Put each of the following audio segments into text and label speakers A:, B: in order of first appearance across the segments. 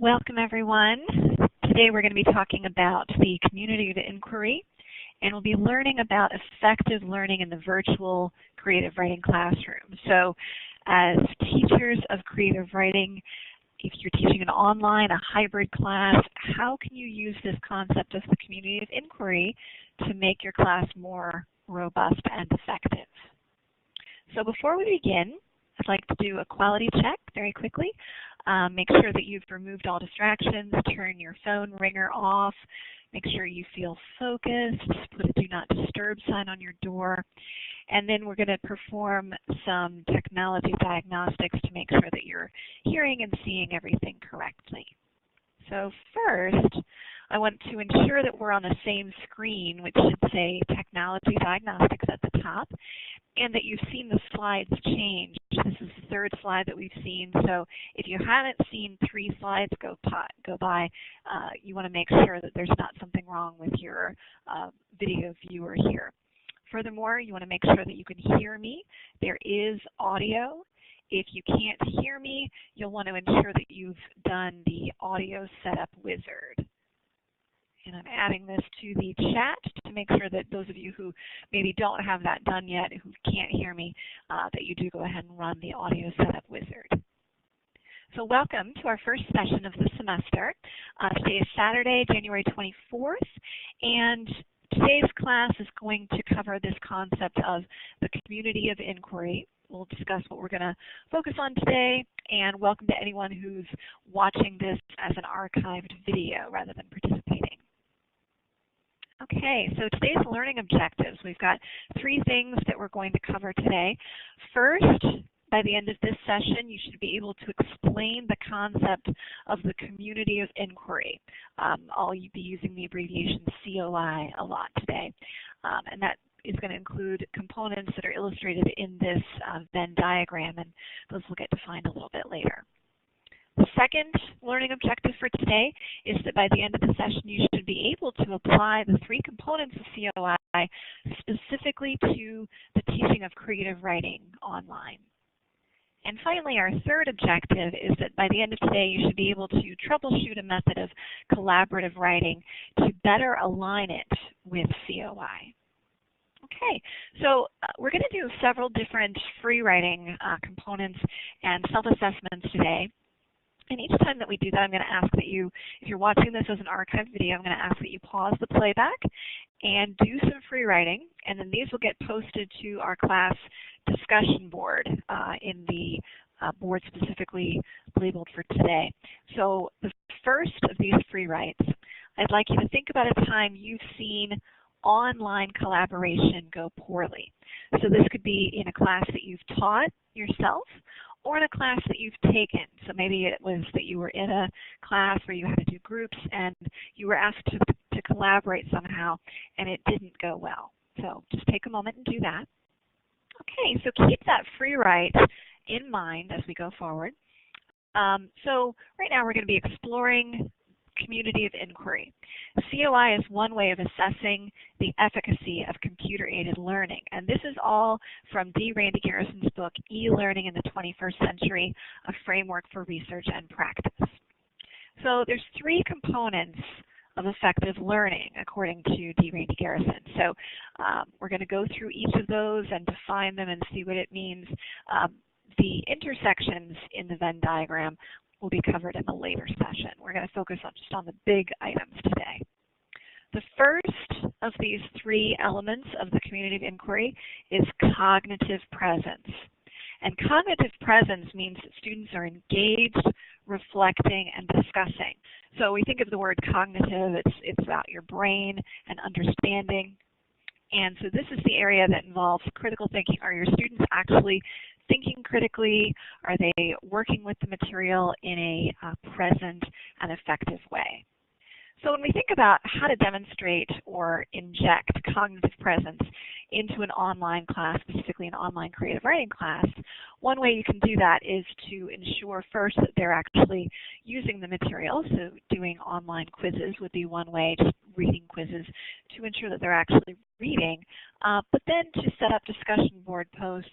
A: Welcome, everyone. Today we're going to be talking about the community of inquiry, and we'll be learning about effective learning in the virtual creative writing classroom. So as teachers of creative writing, if you're teaching an online, a hybrid class, how can you use this concept of the community of inquiry to make your class more robust and effective? So before we begin, I'd like to do a quality check very quickly. Make sure that you've removed all distractions, turn your phone ringer off, make sure you feel focused, put a do not disturb sign on your door, and then we're going to perform some technology diagnostics to make sure that you're hearing and seeing everything correctly. So first, I want to ensure that we're on the same screen, which should say Technology Diagnostics at the top, and that you've seen the slides change. This is the third slide that we've seen, so if you haven't seen 3 slides go by, you want to make sure that there's not something wrong with your video viewer here. Furthermore, you want to make sure that you can hear me. There is audio. If you can't hear me, you'll want to ensure that you've done the audio setup wizard. And I'm adding this to the chat to make sure that those of you who maybe don't have that done yet, who can't hear me, that you do go ahead and run the audio setup wizard. So welcome to our first session of the semester. Today is Saturday, January 24th, and today's class is going to cover this concept of the community of inquiry. We'll discuss what we're going to focus on today, and welcome to anyone who's watching this as an archived video rather than participating. Okay, so today's learning objectives. We've got 3 things that we're going to cover today. First, by the end of this session, you should be able to explain the concept of the community of inquiry. I'll be using the abbreviation COI a lot today, and that is going to include components that are illustrated in this Venn diagram, and those we'll get to find a little bit later. The second learning objective for today is that by the end of the session, you should be able to apply the 3 components of COI specifically to the teaching of creative writing online. And finally, our third objective is that by the end of today, you should be able to troubleshoot a method of collaborative writing to better align it with COI. Okay, so we're going to do several different free writing components and self-assessments today. And each time that we do that, I'm going to ask that you, if you're watching this as an archived video, I'm going to ask that you pause the playback and do some free writing, and then these will get posted to our class discussion board in the board specifically labeled for today. So the first of these free writes, I'd like you to think about a time you've seen online collaboration go poorly. So this could be in a class that you've taught yourself, or in a class that you've taken. So maybe it was that you were in a class where you had to do groups and you were asked to collaborate somehow and it didn't go well. So just take a moment and do that. Okay, so keep that free write in mind as we go forward. So right now we're going to be exploring community of inquiry. COI is one way of assessing the efficacy of computer-aided learning, and this is all from D. Randy Garrison's book, E-Learning in the 21st Century, a Framework for Research and Practice. So there's 3 components of effective learning, according to D. Randy Garrison. So we're going to go through each of those and define them and see what it means. The intersections in the Venn diagram will be covered in a later session. We're going to focus just on the big items today. The first of these 3 elements of the community of inquiry is cognitive presence. And cognitive presence means that students are engaged, reflecting, and discussing. So we think of the word cognitive, it's about your brain and understanding. And so this is the area that involves critical thinking. Are your students actually thinking critically? Are they working with the material in a present and effective way? So when we think about how to demonstrate or inject cognitive presence into an online class, specifically an online creative writing class, one way you can do that is to ensure first that they're actually using the material. So doing online quizzes would be one way, just reading quizzes to ensure that they're actually reading, but then to set up discussion board posts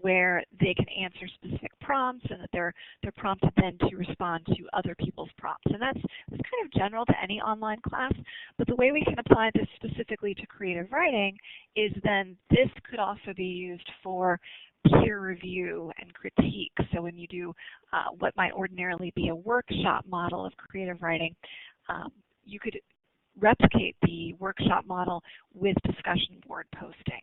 A: where they can answer specific prompts and that they're prompted then to respond to other people's prompts. And that's kind of general to any online class, but the way we can apply this specifically to creative writing is then this could also be used for peer review and critique. So when you do what might ordinarily be a workshop model of creative writing, you could replicate the workshop model with discussion board posting.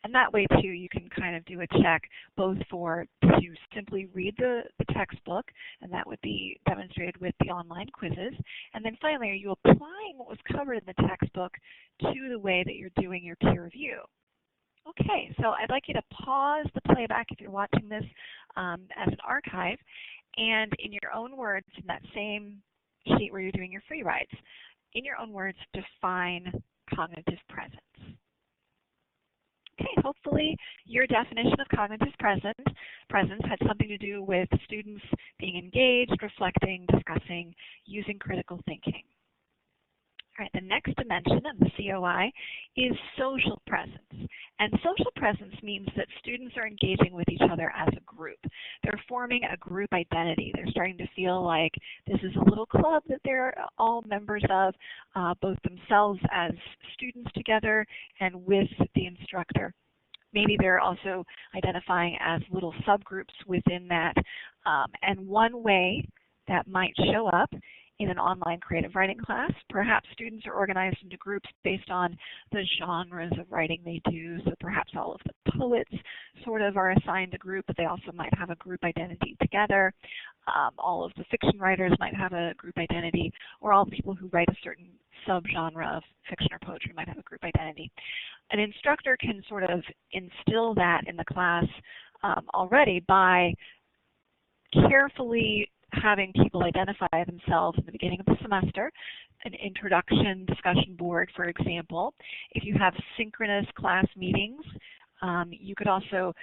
A: And that way, too, you can kind of do a check both to simply read the textbook, and that would be demonstrated with the online quizzes. And then finally, are you applying what was covered in the textbook to the way that you're doing your peer review? Okay, so I'd like you to pause the playback if you're watching this as an archive, and in your own words, in that same sheet where you're doing your free writes, in your own words, define cognitive presence. Okay, hopefully your definition of cognitive presence had something to do with students being engaged, reflecting, discussing, using critical thinking. All right, the next dimension of the COI is social presence. And social presence means that students are engaging with each other as a group. They're forming a group identity. They're starting to feel like this is a little club that they're all members of, both themselves as students together and with the instructor. Maybe they're also identifying as little subgroups within that. And one way that might show up in an online creative writing class, perhaps students are organized into groups based on the genres of writing they do. So perhaps all of the poets sort of are assigned a group, but they also might have a group identity together. All of the fiction writers might have a group identity, or all the people who write a certain subgenre of fiction or poetry might have a group identity. An instructor can sort of instill that in the class already by carefully having people identify themselves in the beginning of the semester, an introduction discussion board, for example. If you have synchronous class meetings, you could also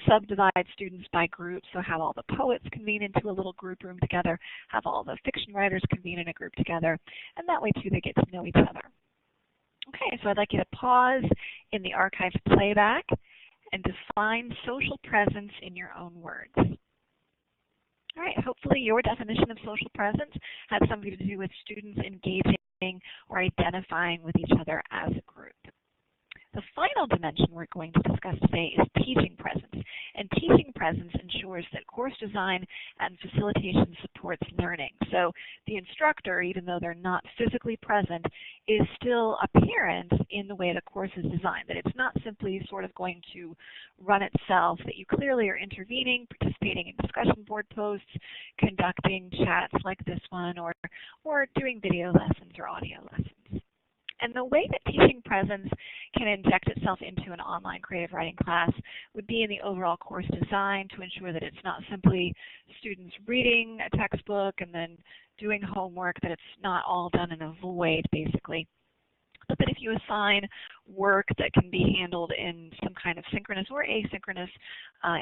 A: subdivide students by groups, so have all the poets convene into a little group room together, have all the fiction writers convene in a group together, and that way, too, they get to know each other. Okay, so I'd like you to pause in the archived playback and define social presence in your own words. All right, hopefully your definition of social presence has something to do with students engaging or identifying with each other as a group. The final dimension we're going to discuss today is teaching presence. And teaching presence ensures that course design and facilitation supports learning. So the instructor, even though they're not physically present, is still apparent in the way the course is designed, that it's not simply sort of going to run itself, that you clearly are intervening, participating in discussion board posts, conducting chats like this one, or doing video lessons or audio lessons. And the way that teaching presence can inject itself into an online creative writing class would be in the overall course design to ensure that it's not simply students reading a textbook and then doing homework, that it's not all done in a void, basically. But that if you assign work that can be handled in some kind of synchronous or asynchronous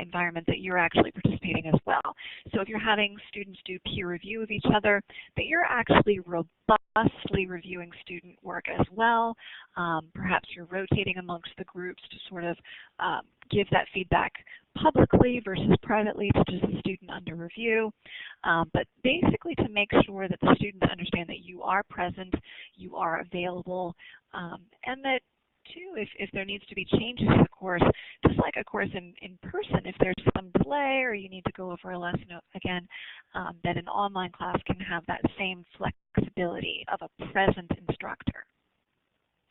A: environment, that you're actually participating as well. So if you're having students do peer review of each other, that you're actually robustly reviewing student work as well. Perhaps you're rotating amongst the groups to sort of give that feedback publicly versus privately to just the student under review, but basically to make sure that the students understand that you are present, you are available, and that too, if there needs to be changes to the course, just like a course in person, if there's some delay or you need to go over a lesson again, that an online class can have that same flexibility of a present instructor.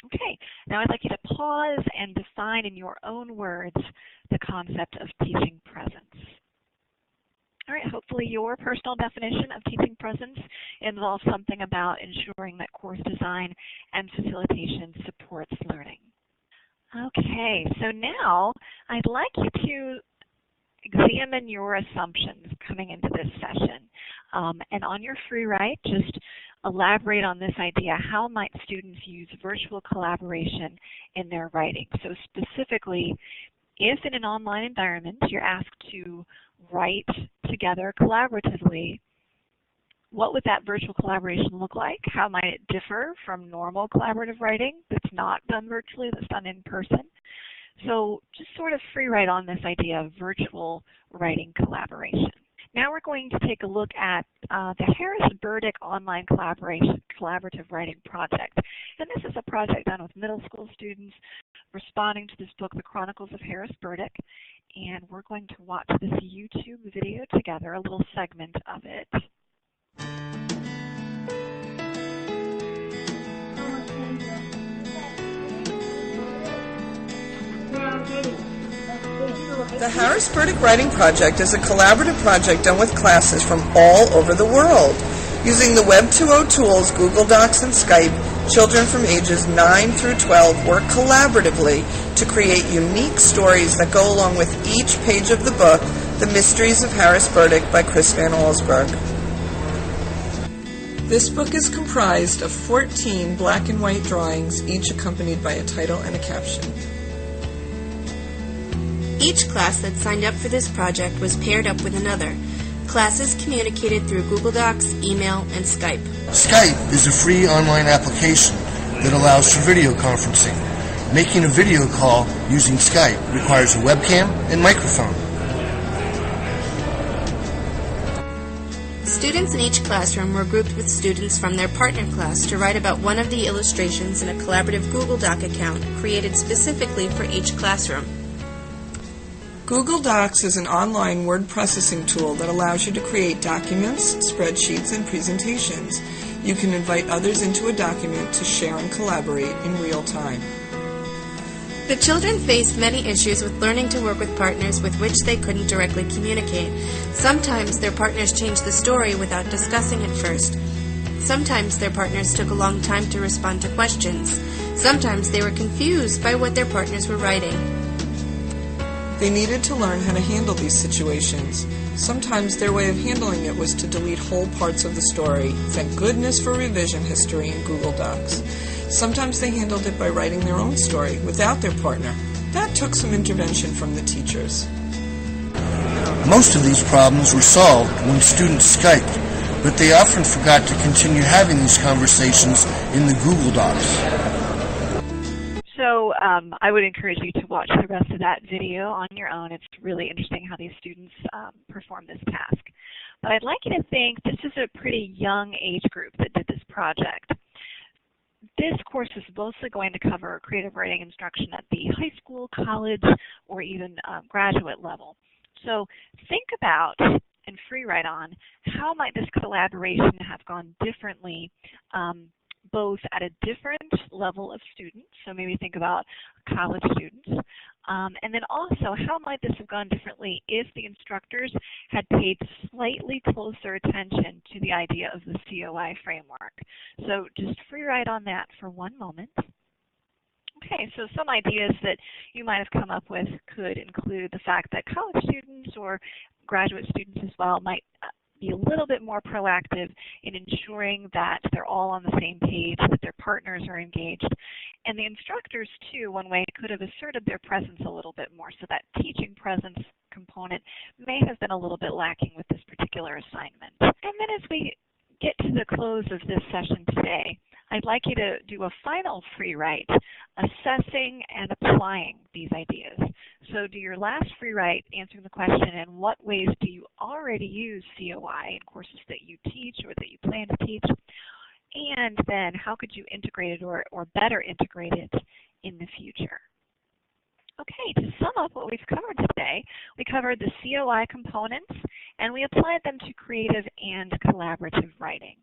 A: Okay, now I'd like you to pause and define in your own words the concept of teaching presence. All right, hopefully your personal definition of teaching presence involves something about ensuring that course design and facilitation supports learning. Okay, so now I'd like you to examine your assumptions coming into this session. And on your free write, just elaborate on this idea. How might students use virtual collaboration in their writing? So specifically, if in an online environment you're asked to write together collaboratively, what would that virtual collaboration look like? How might it differ from normal collaborative writing that's not done virtually, that's done in person? So just sort of free write on this idea of virtual writing collaboration. Now we're going to take a look at the Harris-Burdick Online Collaborative Writing Project. And this is a project done with middle school students responding to this book, The Chronicles of Harris-Burdick. And we're going to watch this YouTube video together, a little segment of it.
B: The Harris-Burdick Writing Project is a collaborative project done with classes from all over the world. Using the Web 2.0 tools, Google Docs and Skype, children from ages 9 through 12 work collaboratively to create unique stories that go along with each page of the book, The Mysteries of Harris-Burdick by Chris Van Allsburg. This book is comprised of 14 black and white drawings, each accompanied by a title and a caption.
C: Each class that signed up for this project was paired up with another. Classes communicated through Google Docs, email, and Skype.
D: Skype is a free online application that allows for video conferencing. Making a video call using Skype requires a webcam and microphone.
C: Students in each classroom were grouped with students from their partner class to write about one of the illustrations in a collaborative Google Doc account created specifically for each classroom.
B: Google Docs is an online word processing tool that allows you to create documents, spreadsheets, and presentations. You can invite others into a document to share and collaborate in real time.
C: The children faced many issues with learning to work with partners with which they couldn't directly communicate. Sometimes their partners changed the story without discussing it first. Sometimes their partners took a long time to respond to questions. Sometimes they were confused by what their partners were writing.
B: They needed to learn how to handle these situations. Sometimes their way of handling it was to delete whole parts of the story. Thank goodness for revision history in Google Docs. Sometimes they handled it by writing their own story without their partner. That took some intervention from the teachers.
D: Most of these problems were solved when students Skyped, but they often forgot to continue having these conversations in the Google Docs.
A: So I would encourage you to watch the rest of that video on your own. It's really interesting how these students perform this task. But I'd like you to think this is a pretty young age group that did this project. This course is mostly going to cover creative writing instruction at the high school, college, or even graduate level. So think about and free write on how might this collaboration have gone differently both at a different level of students, so maybe think about college students, and then also how might this have gone differently if the instructors had paid slightly closer attention to the idea of the COI framework. So just free write on that for one moment. Okay, so some ideas that you might have come up with could include the fact that college students or graduate students as well might be a little bit more proactive in ensuring that they're all on the same page, that their partners are engaged. And the instructors, too, one way could have asserted their presence a little bit more, so that teaching presence component may have been a little bit lacking with this particular assignment. And then as we get to the close of this session today, I'd like you to do a final free write, assessing and applying these ideas. So do your last free write answering the question, in what ways do you already use COI in courses that you teach or that you plan to teach? And then how could you integrate it or better integrate it in the future? Okay, to sum up what we've covered today, we covered the COI components and we applied them to creative and collaborative writing.